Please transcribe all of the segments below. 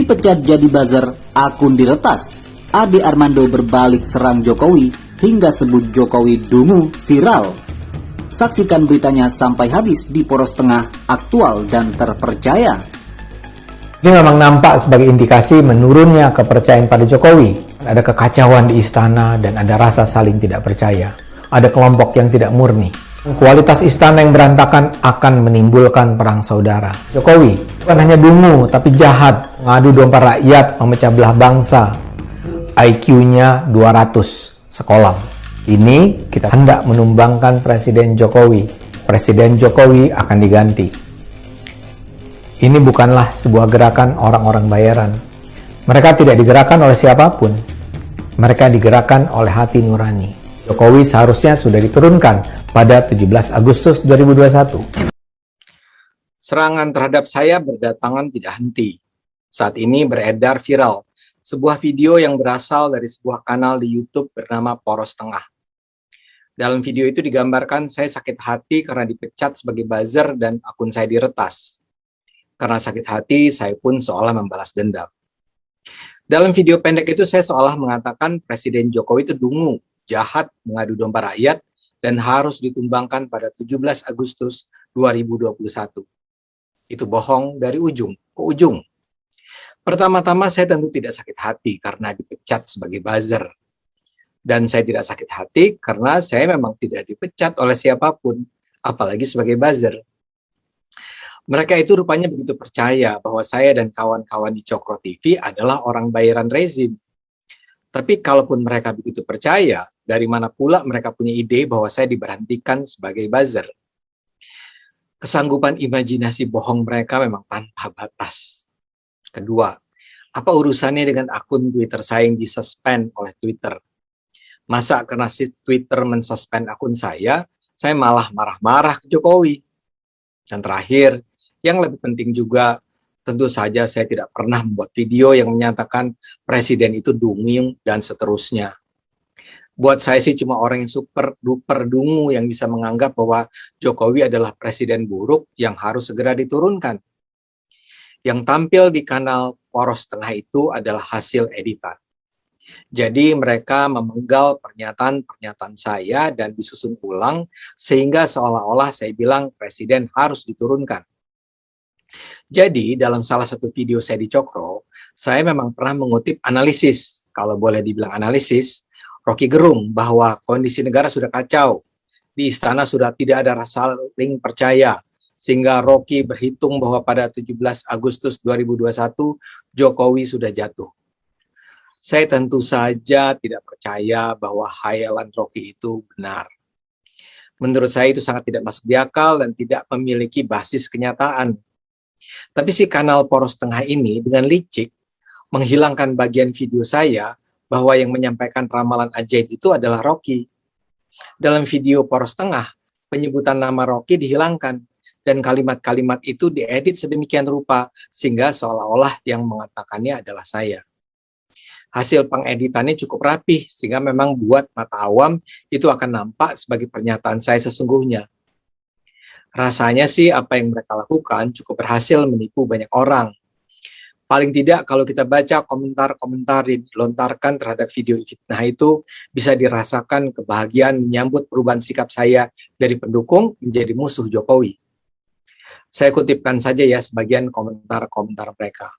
Dipecat jadi buzzer, akun diretas. Ade Armando berbalik serang Jokowi hingga sebut Jokowi dungu viral. Saksikan beritanya sampai habis di Poros Tengah, aktual dan terpercaya. Ini memang nampak sebagai indikasi menurunnya kepercayaan pada Jokowi. Ada kekacauan di istana dan ada rasa saling tidak percaya. Ada kelompok yang tidak murni. Kualitas istana yang berantakan akan menimbulkan perang saudara. Jokowi bukan hanya dungu, tapi jahat, mengadu domba rakyat, memecah belah bangsa. IQ-nya 200 sekolah. Ini kita hendak menumbangkan Presiden Jokowi. Presiden Jokowi akan diganti. Ini bukanlah sebuah gerakan orang-orang bayaran. Mereka tidak digerakkan oleh siapapun. Mereka digerakkan oleh hati nurani. Jokowi seharusnya sudah diturunkan pada 17 Agustus 2021. Serangan terhadap saya berdatangan tidak henti. Saat ini beredar viral sebuah video yang berasal dari sebuah kanal di YouTube bernama Poros Tengah. Dalam video itu digambarkan saya sakit hati karena dipecat sebagai buzzer dan akun saya diretas. Karena sakit hati, saya pun seolah membalas dendam. Dalam video pendek itu saya seolah mengatakan Presiden Jokowi itu dungu, jahat, mengadu domba rakyat, dan harus ditumbangkan pada 17 Agustus 2021. Itu bohong dari ujung ke ujung. Pertama-tama saya tentu tidak sakit hati karena dipecat sebagai buzzer. Dan saya tidak sakit hati karena saya memang tidak dipecat oleh siapapun, apalagi sebagai buzzer. Mereka itu rupanya begitu percaya bahwa saya dan kawan-kawan di Cokro TV adalah orang bayaran rezim. Tapi kalaupun mereka begitu percaya, dari mana pula mereka punya ide bahwa saya diberhentikan sebagai buzzer? Kesanggupan imajinasi bohong mereka memang tanpa batas. Kedua, apa urusannya dengan akun Twitter saya yang disuspend oleh Twitter? Masa karena si Twitter mensuspend akun saya malah marah-marah ke Jokowi? Dan terakhir, yang lebih penting juga, tentu saja saya tidak pernah membuat video yang menyatakan presiden itu dungu dan seterusnya. Buat saya sih cuma orang yang super duper dungu yang bisa menganggap bahwa Jokowi adalah presiden buruk yang harus segera diturunkan. Yang tampil di kanal Poros Tengah itu adalah hasil editan. Jadi mereka memenggal pernyataan-pernyataan saya dan disusun ulang sehingga seolah-olah saya bilang presiden harus diturunkan. Jadi dalam salah satu video saya di Cokro, saya memang pernah mengutip analisis, kalau boleh dibilang analisis, Rocky Gerung bahwa kondisi negara sudah kacau, di istana sudah tidak ada rasa saling percaya, sehingga Rocky berhitung bahwa pada 17 Agustus 2021 Jokowi sudah jatuh. Saya tentu saja tidak percaya bahwa hayalan Rocky itu benar. Menurut saya itu sangat tidak masuk di akal dan tidak memiliki basis kenyataan. Tapi si kanal Poros Tengah ini dengan licik menghilangkan bagian video saya bahwa yang menyampaikan ramalan ajaib itu adalah Rocky. Dalam video Poros Tengah, penyebutan nama Rocky dihilangkan dan kalimat-kalimat itu diedit sedemikian rupa sehingga seolah-olah yang mengatakannya adalah saya. Hasil pengeditannya cukup rapih sehingga memang buat mata awam itu akan nampak sebagai pernyataan saya sesungguhnya. Rasanya sih apa yang mereka lakukan cukup berhasil menipu banyak orang. Paling tidak kalau kita baca komentar-komentar yang dilontarkan terhadap video fitnah itu bisa dirasakan kebahagiaan menyambut perubahan sikap saya dari pendukung menjadi musuh Jokowi. Saya kutipkan saja ya sebagian komentar-komentar mereka.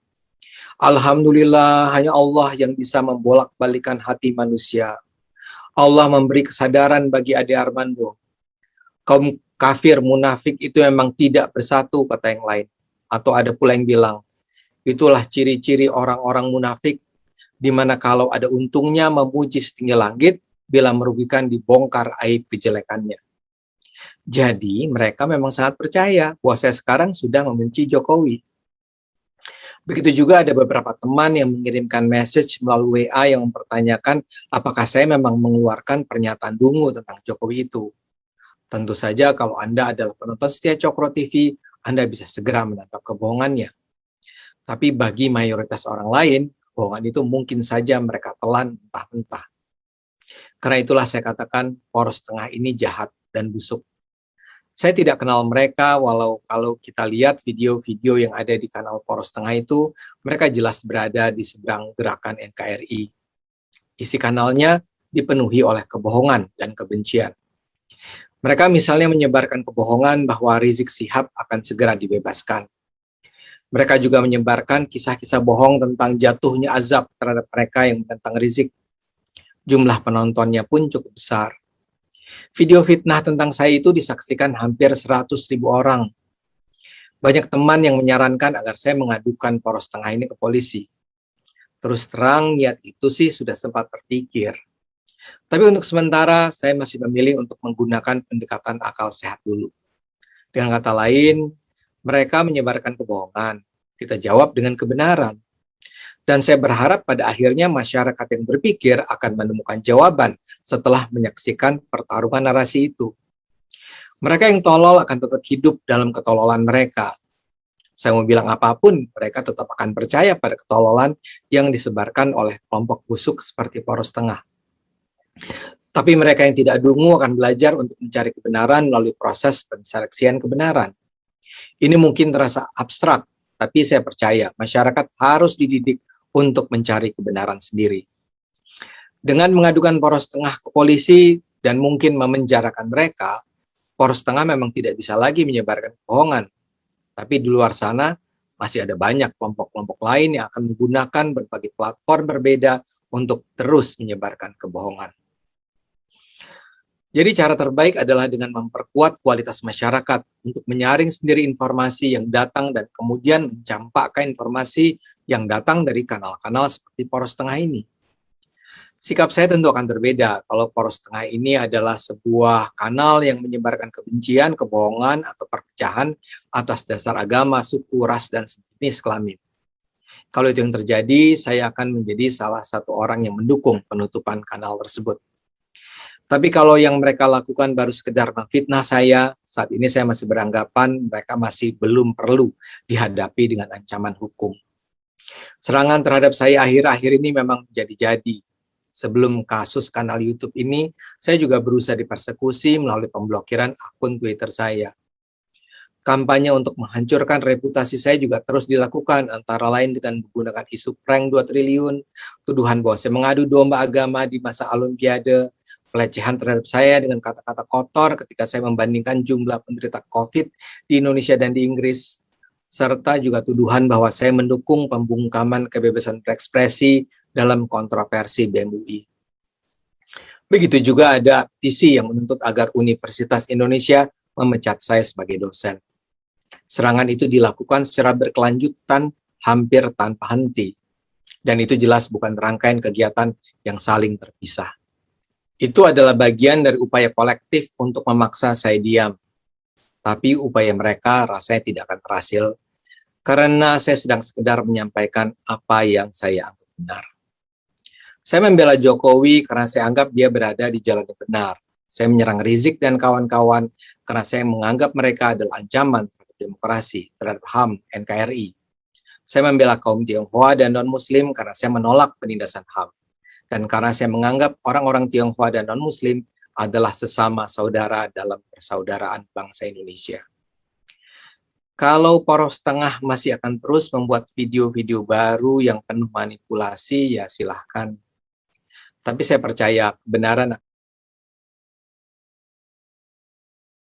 Alhamdulillah hanya Allah yang bisa membolak-balikan hati manusia. Allah memberi kesadaran bagi Ade Armando. Kaum kafir munafik itu memang tidak bersatu, kata yang lain. Atau ada pula yang bilang, itulah ciri-ciri orang-orang munafik, di mana kalau ada untungnya memuji setinggi langit, bila merugikan dibongkar aib kejelekannya. Jadi mereka memang sangat percaya bahwa saya sekarang sudah membenci Jokowi. Begitu juga ada beberapa teman yang mengirimkan message melalui WA yang mempertanyakan apakah saya memang mengeluarkan pernyataan dungu tentang Jokowi itu. Tentu saja kalau Anda adalah penonton setia Cokro TV, Anda bisa segera menangkap kebohongannya. Tapi bagi mayoritas orang lain, kebohongan itu mungkin saja mereka telan mentah-mentah. Karena itulah saya katakan Poros Tengah ini jahat dan busuk. Saya tidak kenal mereka, walau kalau kita lihat video-video yang ada di kanal Poros Tengah itu, mereka jelas berada di seberang gerakan NKRI. Isi kanalnya dipenuhi oleh kebohongan dan kebencian. Mereka misalnya menyebarkan kebohongan bahwa Rizik Syihab akan segera dibebaskan. Mereka juga menyebarkan kisah-kisah bohong tentang jatuhnya azab terhadap mereka yang menentang Rizik. Jumlah penontonnya pun cukup besar. Video fitnah tentang saya itu disaksikan hampir 100.000 orang. Banyak teman yang menyarankan agar saya mengadukan Poros Tengah ini ke polisi. Terus terang, niat itu sih sudah sempat terpikir. Tapi untuk sementara, saya masih memilih untuk menggunakan pendekatan akal sehat dulu. Dengan kata lain, mereka menyebarkan kebohongan. Kita jawab dengan kebenaran. Dan saya berharap pada akhirnya masyarakat yang berpikir akan menemukan jawaban setelah menyaksikan pertarungan narasi itu. Mereka yang tolol akan tetap hidup dalam ketololan mereka. Saya mau bilang apapun, mereka tetap akan percaya pada ketololan yang disebarkan oleh kelompok busuk seperti Poros Tengah. Tapi mereka yang tidak dungu akan belajar untuk mencari kebenaran melalui proses penseleksian kebenaran. Ini mungkin terasa abstrak, tapi saya percaya masyarakat harus dididik untuk mencari kebenaran sendiri. Dengan mengadukan Poros Tengah ke polisi dan mungkin memenjarakan mereka, Poros Tengah memang tidak bisa lagi menyebarkan kebohongan. Tapi di luar sana masih ada banyak kelompok-kelompok lain yang akan menggunakan berbagai platform berbeda untuk terus menyebarkan kebohongan. Jadi cara terbaik adalah dengan memperkuat kualitas masyarakat untuk menyaring sendiri informasi yang datang dan kemudian mencampakkan informasi yang datang dari kanal-kanal seperti Poros Tengah ini. Sikap saya tentu akan berbeda kalau Poros Tengah ini adalah sebuah kanal yang menyebarkan kebencian, kebohongan, atau perpecahan atas dasar agama, suku, ras, dan jenis kelamin. Kalau itu yang terjadi, saya akan menjadi salah satu orang yang mendukung penutupan kanal tersebut. Tapi kalau yang mereka lakukan baru sekedar memfitnah saya, saat ini saya masih beranggapan mereka masih belum perlu dihadapi dengan ancaman hukum. Serangan terhadap saya akhir-akhir ini memang jadi-jadi. Sebelum kasus kanal YouTube ini, saya juga berusaha dipersekusi melalui pemblokiran akun Twitter saya. Kampanye untuk menghancurkan reputasi saya juga terus dilakukan, antara lain dengan menggunakan isu prank 2 triliun, tuduhan bahwa saya mengadu domba agama di masa Olimpiade, pelecehan terhadap saya dengan kata-kata kotor ketika saya membandingkan jumlah penderita COVID di Indonesia dan di Inggris, serta juga tuduhan bahwa saya mendukung pembungkaman kebebasan berekspresi dalam kontroversi BEM UI. Begitu juga ada petisi yang menuntut agar Universitas Indonesia memecat saya sebagai dosen. Serangan itu dilakukan secara berkelanjutan hampir tanpa henti, dan itu jelas bukan rangkaian kegiatan yang saling terpisah. Itu adalah bagian dari upaya kolektif untuk memaksa saya diam. Tapi upaya mereka rasanya tidak akan berhasil, karena saya sedang sekedar menyampaikan apa yang saya anggap benar. Saya membela Jokowi karena saya anggap dia berada di jalan yang benar. Saya menyerang Rizik dan kawan-kawan karena saya menganggap mereka adalah ancaman terhadap demokrasi, terhadap HAM, NKRI. Saya membela kaum Tionghoa dan non-Muslim karena saya menolak penindasan HAM. Dan karena saya menganggap orang-orang Tionghoa dan non-Muslim adalah sesama saudara dalam persaudaraan bangsa Indonesia. Kalau Poros Tengah masih akan terus membuat video-video baru yang penuh manipulasi, ya silahkan. Tapi saya percaya kebenaran